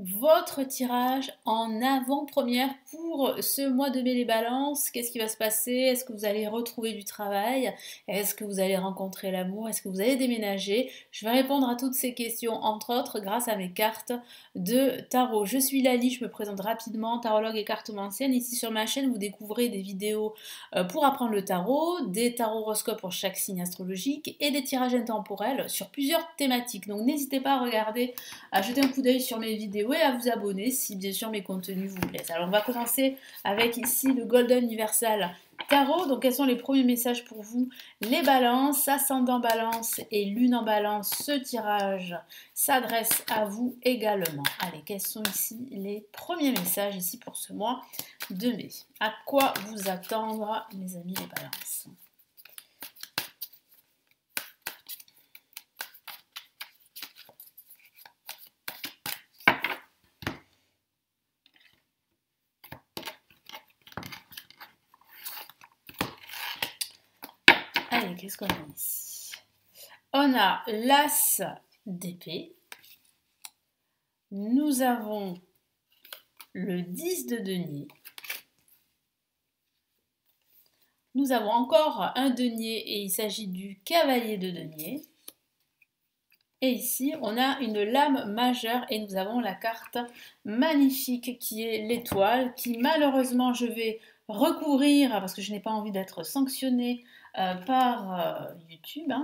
votre tirage en avant-première pour ce mois de mai les balances. Qu'est-ce qui va se passer? Est-ce que vous allez retrouver du travail? Est-ce que vous allez rencontrer l'amour? Est-ce que vous allez déménager? Je vais répondre à toutes ces questions, entre autres, grâce à mes cartes de tarot. Je suis Lali, je me présente rapidement, tarologue et cartomancienne. Ici sur ma chaîne, vous découvrez des vidéos pour apprendre le tarot, des tarots horoscopes pour chaque signe astrologique et des tirages intemporels sur plusieurs thématiques. Donc n'hésitez pas à regarder, à jeter un coup d'œil sur mes vidéos et à vous abonner si bien sûr mes contenus vous plaisent. Alors on va commencer avec ici le Golden Universal Tarot. Donc quels sont les premiers messages pour vous? Les balances, ascendant balance et lune en balance, ce tirage s'adresse à vous également. Allez, quels sont ici les premiers messages ici pour ce mois de mai? À quoi vous attendre, mes amis les balances? Allez, qu'est-ce qu'on a ici? On a l'As d'épée. Nous avons le 10 de denier. Nous avons encore un denier et il s'agit du cavalier de denier. Et ici, on a une lame majeure et nous avons la carte magnifique qui est l'étoile, qui malheureusement je vais recouvrir parce que je n'ai pas envie d'être sanctionnée par YouTube. Hein.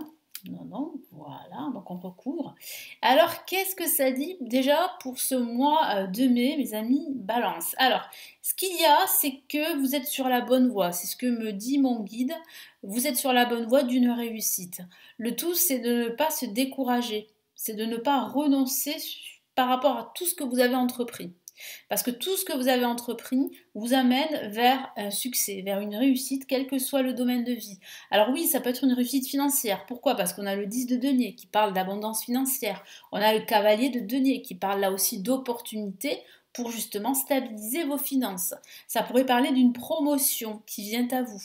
Non, non, voilà, donc on recouvre. Alors, qu'est-ce que ça dit déjà pour ce mois de mai, mes amis Balance? Alors, ce qu'il y a, c'est que vous êtes sur la bonne voie. C'est ce que me dit mon guide. Vous êtes sur la bonne voie d'une réussite. Le tout, c'est de ne pas se décourager. C'est de ne pas renoncer par rapport à tout ce que vous avez entrepris. Parce que tout ce que vous avez entrepris vous amène vers un succès, vers une réussite, quel que soit le domaine de vie. Alors oui, ça peut être une réussite financière. Pourquoi? Parce qu'on a le 10 de denier qui parle d'abondance financière. On a le cavalier de denier qui parle là aussi d'opportunité pour justement stabiliser vos finances. Ça pourrait parler d'une promotion qui vient à vous.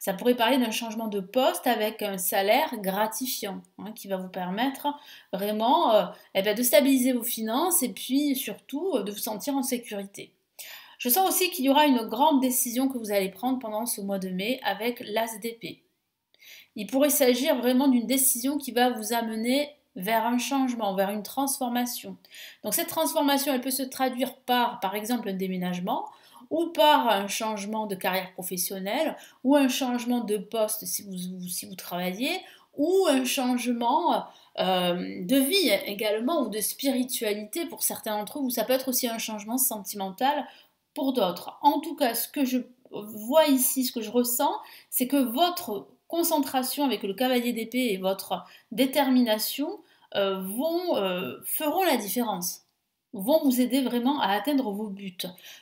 Ça pourrait parler d'un changement de poste avec un salaire gratifiant qui va vous permettre vraiment de stabiliser vos finances et puis surtout de vous sentir en sécurité. Je sens aussi qu'il y aura une grande décision que vous allez prendre pendant ce mois de mai avec l'As d'épée. Il pourrait s'agir vraiment d'une décision qui va vous amener vers un changement, vers une transformation. Donc cette transformation, elle peut se traduire par exemple, un déménagement, ou par un changement de carrière professionnelle, ou un changement de poste si vous travaillez, ou un changement de vie également, ou de spiritualité pour certains d'entre vous. Ça peut être aussi un changement sentimental pour d'autres. En tout cas, ce que je vois ici, ce que je ressens, c'est que votre concentration avec le cavalier d'épée et votre détermination feront la différence, vont vous aider vraiment à atteindre vos buts.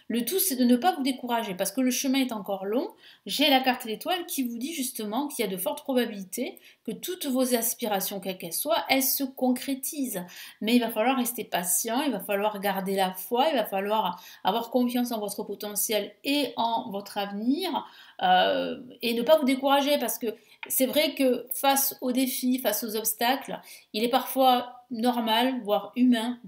Le tout, c'est de ne pas vous décourager parce que le chemin est encore long. J'ai la carte d'étoile qui vous dit justement qu'il y a de fortes probabilités que toutes vos aspirations, quelles qu'elles soient, elles se concrétisent. Mais il va falloir rester patient, il va falloir garder la foi, il va falloir avoir confiance en votre potentiel et en votre avenir et ne pas vous décourager parce que c'est vrai que face aux défis, face aux obstacles, il est parfois normal, voire humain,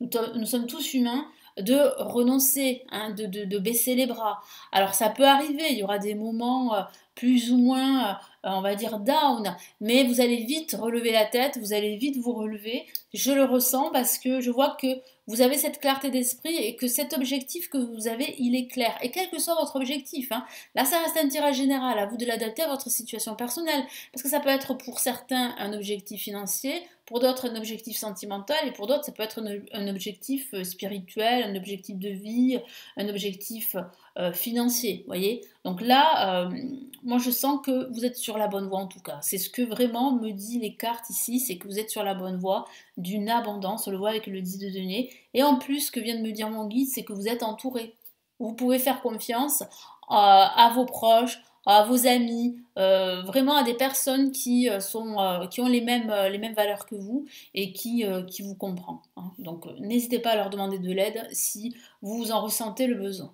nous sommes tous humains, de renoncer, de baisser les bras. Alors ça peut arriver, il y aura des moments plus ou moins, on va dire, down, mais vous allez vite relever la tête, vous allez vite vous relever. Je le ressens parce que je vois que vous avez cette clarté d'esprit et que cet objectif que vous avez, il est clair. Et quel que soit votre objectif, là ça reste un tirage général, à vous de l'adapter à votre situation personnelle. Parce que ça peut être pour certains un objectif financier, pour d'autres un objectif sentimental, et pour d'autres ça peut être un objectif spirituel, un objectif de vie, un objectif financier, voyez. Donc là, moi je sens que vous êtes sur la bonne voie en tout cas. C'est ce que vraiment me dit les cartes ici, c'est que vous êtes sur la bonne voie d'une abondance, on le voit avec le 10 de denier. Et en plus, ce que vient de me dire mon guide, c'est que vous êtes entouré. Vous pouvez faire confiance à vos proches, à vos amis, vraiment à des personnes qui ont les mêmes valeurs que vous et qui vous comprennent. Donc n'hésitez pas à leur demander de l'aide si vous en ressentez le besoin.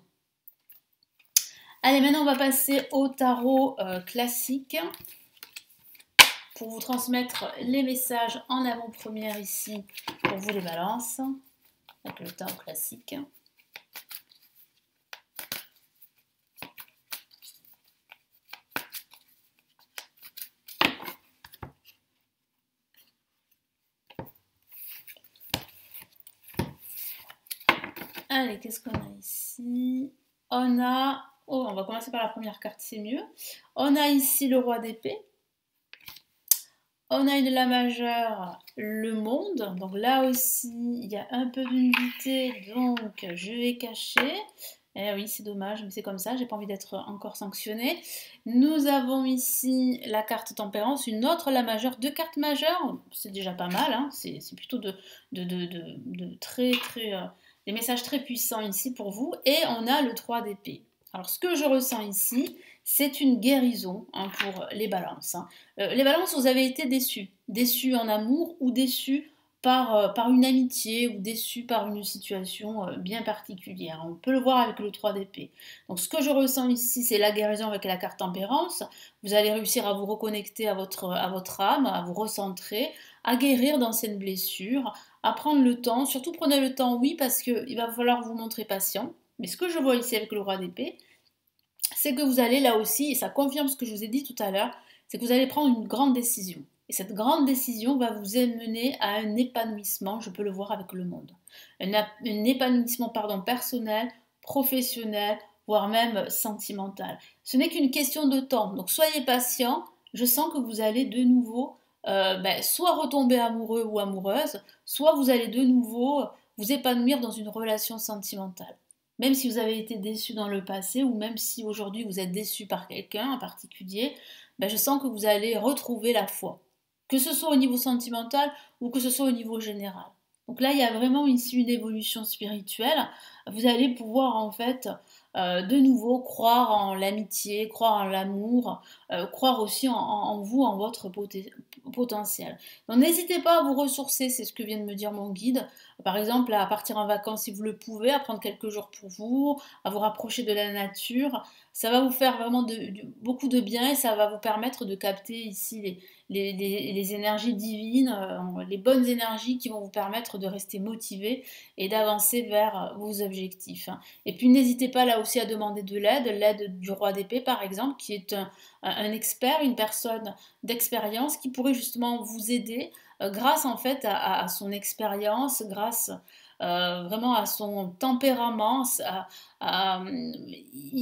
Allez, maintenant on va passer au tarot classique pour vous transmettre les messages en avant-première ici pour vous les balances. avec le tarot classique. Allez, qu'est-ce qu'on a ici? On a... Oh, on va commencer par la première carte, c'est mieux. On a ici le roi d'épée. On a une la majeure, le monde. Donc là aussi, il y a un peu d'unité, donc je vais cacher. Eh oui, c'est dommage, mais c'est comme ça, j'ai pas envie d'être encore sanctionnée. Nous avons ici la carte tempérance, une autre la majeure, 2 cartes majeures, c'est déjà pas mal, hein. C'est plutôt de très des messages très puissants ici pour vous. Et on a le 3 d'épée. Alors ce que je ressens ici, c'est une guérison, hein, pour les balances, hein. Les balances, vous avez été déçus. Déçus en amour ou déçus par une amitié ou déçus par une situation bien particulière. On peut le voir avec le 3 d'épée. Donc ce que je ressens ici, c'est la guérison avec la carte tempérance. Vous allez réussir à vous reconnecter à votre âme, à vous recentrer, à guérir d'anciennes blessures, à prendre le temps. Surtout prenez le temps, oui, parce qu'il va falloir vous montrer patient. Mais ce que je vois ici avec le roi d'épée, c'est que vous allez là aussi, et ça confirme ce que je vous ai dit tout à l'heure, c'est que vous allez prendre une grande décision. Et cette grande décision va vous amener à un épanouissement, je peux le voir avec le monde. Un épanouissement personnel, professionnel, voire même sentimental. Ce n'est qu'une question de temps. Donc soyez patient, je sens que vous allez de nouveau soit retomber amoureux ou amoureuse, soit vous allez de nouveau vous épanouir dans une relation sentimentale. Même si vous avez été déçu dans le passé ou même si aujourd'hui vous êtes déçu par quelqu'un en particulier, je sens que vous allez retrouver la foi. Que ce soit au niveau sentimental ou que ce soit au niveau général. Donc là, il y a vraiment ici une évolution spirituelle. Vous allez pouvoir en fait de nouveau croire en l'amitié, croire en l'amour, croire aussi en vous, en votre potentiel. Donc n'hésitez pas à vous ressourcer, c'est ce que vient de me dire mon guide. Par exemple, à partir en vacances si vous le pouvez, à prendre quelques jours pour vous, à vous rapprocher de la nature. Ça va vous faire vraiment beaucoup de bien et ça va vous permettre de capter ici les énergies divines, les bonnes énergies qui vont vous permettre de rester motivé et d'avancer vers vos objectifs. Et puis n'hésitez pas là aussi à demander de l'aide du roi d'épée par exemple, qui est un expert, une personne d'expérience qui pourrait justement vous aider grâce en fait à son expérience, grâce vraiment à son tempérament,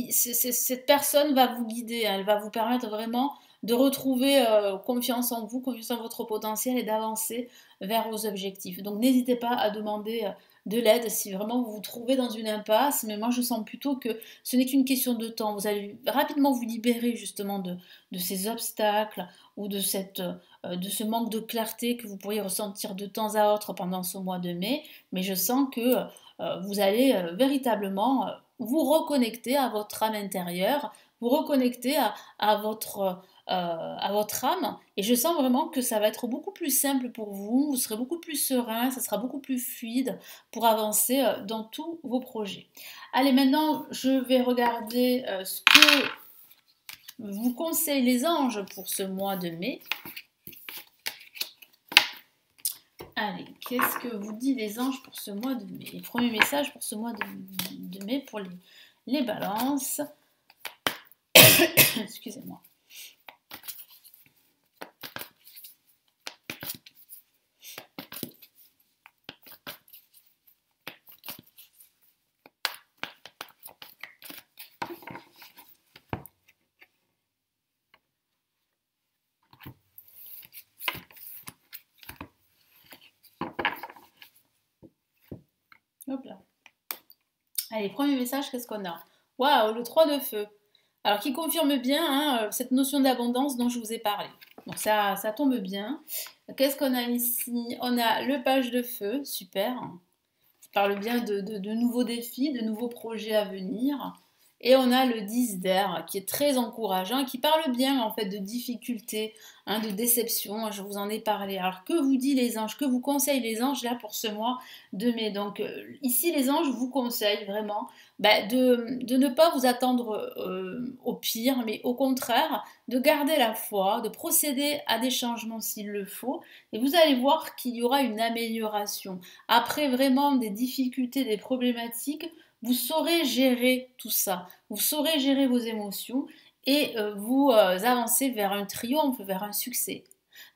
cette personne va vous guider, elle va vous permettre vraiment de retrouver confiance en vous, confiance en votre potentiel et d'avancer vers vos objectifs. Donc n'hésitez pas à demander de l'aide si vraiment vous vous trouvez dans une impasse, mais moi je sens plutôt que ce n'est qu'une question de temps. Vous allez rapidement vous libérer justement de ces obstacles ou de ce manque de clarté que vous pourriez ressentir de temps à autre pendant ce mois de mai, mais je sens que vous allez véritablement vous reconnecter à votre âme intérieure, vous reconnecter à votre âme, et je sens vraiment que ça va être beaucoup plus simple pour vous, vous serez beaucoup plus serein, ça sera beaucoup plus fluide pour avancer dans tous vos projets. Allez, maintenant je vais regarder ce que vous conseillent les anges pour ce mois de mai. Allez, qu'est-ce que vous dit les anges pour ce mois de mai? Les premiers messages pour ce mois de mai pour les balances. Excusez-moi. Hop là. Allez, premier message, qu'est-ce qu'on a? Waouh, le 3 de feu. Alors, qui confirme bien cette notion d'abondance dont je vous ai parlé. Donc, ça tombe bien. Qu'est-ce qu'on a ici? On a le page de feu, super. Ça parle bien de nouveaux défis, de nouveaux projets à venir. Et on a le 10 d'air qui est très encourageant, qui parle bien en fait de difficultés, hein, de déception, je vous en ai parlé. Alors que vous dit les anges, que vous conseillent les anges là pour ce mois de mai? Donc ici les anges vous conseillent vraiment de ne pas vous attendre au pire, mais au contraire de garder la foi, de procéder à des changements s'il le faut, et vous allez voir qu'il y aura une amélioration. Après vraiment des difficultés, des problématiques, vous saurez gérer tout ça, vous saurez gérer vos émotions et vous avancez vers un triomphe, vers un succès.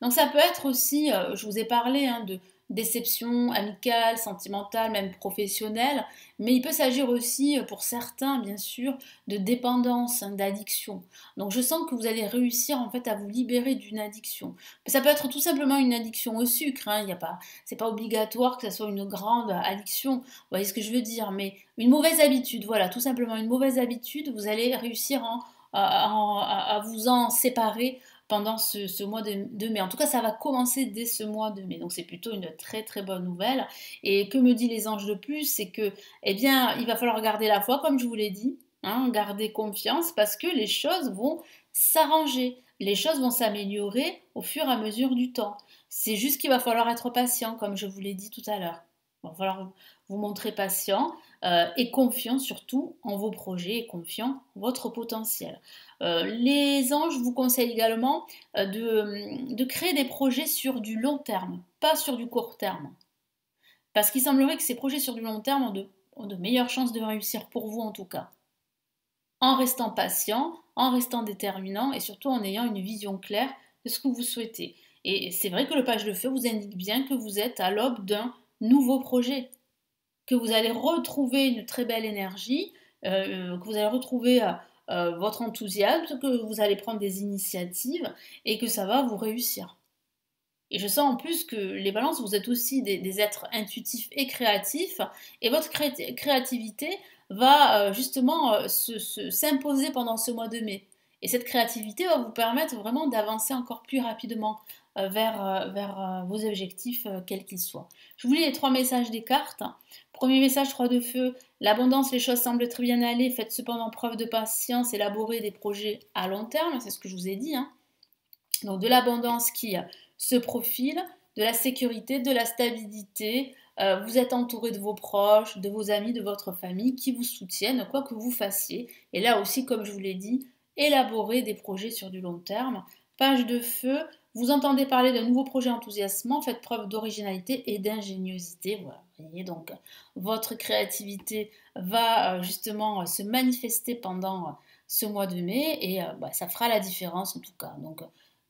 Donc ça peut être aussi, je vous ai parlé hein, de déception amicale, sentimentale, même professionnelle, mais il peut s'agir aussi pour certains, bien sûr, de dépendance, hein, d'addiction. Donc je sens que vous allez réussir en fait à vous libérer d'une addiction. Ça peut être tout simplement une addiction au sucre, hein, c'est pas obligatoire que ça soit une grande addiction, vous voyez ce que je veux dire, mais une mauvaise habitude, voilà, tout simplement une mauvaise habitude, vous allez réussir à vous en séparer pendant ce mois de mai. En tout cas, ça va commencer dès ce mois de mai. Donc c'est plutôt une très très bonne nouvelle. Et que me dit les anges de plus, c'est que, eh bien, il va falloir garder la foi, comme je vous l'ai dit, hein, garder confiance, parce que les choses vont s'arranger, les choses vont s'améliorer au fur et à mesure du temps. C'est juste qu'il va falloir être patient, comme je vous l'ai dit tout à l'heure. Il va falloir vous montrer patient et confiant surtout en vos projets et confiant en votre potentiel. Les anges vous conseillent également de créer des projets sur du long terme, pas sur du court terme. Parce qu'il semblerait que ces projets sur du long terme ont de meilleures chances de réussir pour vous en tout cas. En restant patient, en restant déterminant et surtout en ayant une vision claire de ce que vous souhaitez. Et c'est vrai que le page de feu vous indique bien que vous êtes à l'aube d'un nouveau projet, que vous allez retrouver une très belle énergie, que vous allez retrouver votre enthousiasme, que vous allez prendre des initiatives et que ça va vous réussir. Et je sens en plus que les balances, vous êtes aussi des êtres intuitifs et créatifs, et votre créativité va justement s'imposer pendant ce mois de mai. Et cette créativité va vous permettre vraiment d'avancer encore plus rapidement vers vos objectifs, quels qu'ils soient. Je vous lis les 3 messages des cartes. Premier message, 3 de feu. L'abondance, les choses semblent très bien aller. Faites cependant preuve de patience, élaborez des projets à long terme. C'est ce que je vous ai dit. Hein. Donc de l'abondance qui se profile, de la sécurité, de la stabilité. Vous êtes entouré de vos proches, de vos amis, de votre famille qui vous soutiennent, quoi que vous fassiez. Et là aussi, comme je vous l'ai dit, élaborer des projets sur du long terme. Page de feu, vous entendez parler d'un nouveau projet enthousiasmant, faites preuve d'originalité et d'ingéniosité. Voilà, vous voyez, donc votre créativité va justement se manifester pendant ce mois de mai et ça fera la différence en tout cas. Donc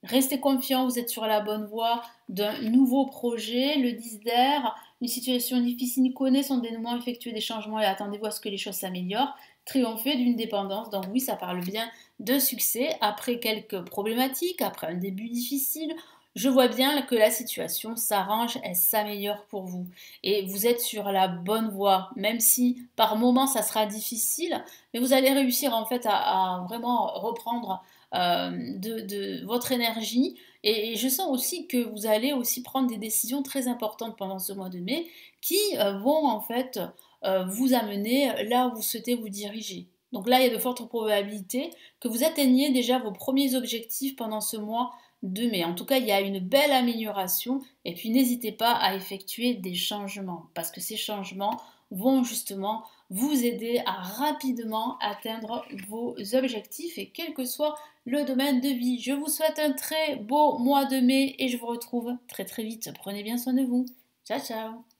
restez confiant, vous êtes sur la bonne voie d'un nouveau projet. Le 10 d'air, une situation difficile connaît son dénouement, effectuer des changements et attendez-vous à ce que les choses s'améliorent. Triompher d'une dépendance, donc oui, ça parle bien d'un succès après quelques problématiques, après un début difficile. Je vois bien que la situation s'arrange, elle s'améliore pour vous. Et vous êtes sur la bonne voie, même si par moments ça sera difficile, mais vous allez réussir en fait à vraiment reprendre de votre énergie. Et je sens aussi que vous allez aussi prendre des décisions très importantes pendant ce mois de mai qui vont en fait vous amener là où vous souhaitez vous diriger. Donc là, il y a de fortes probabilités que vous atteigniez déjà vos premiers objectifs pendant ce mois de mai. En tout cas, il y a une belle amélioration et puis n'hésitez pas à effectuer des changements parce que ces changements vont justement vous aider à rapidement atteindre vos objectifs et quel que soit le domaine de vie. Je vous souhaite un très beau mois de mai et je vous retrouve très très vite. Prenez bien soin de vous. Ciao ciao.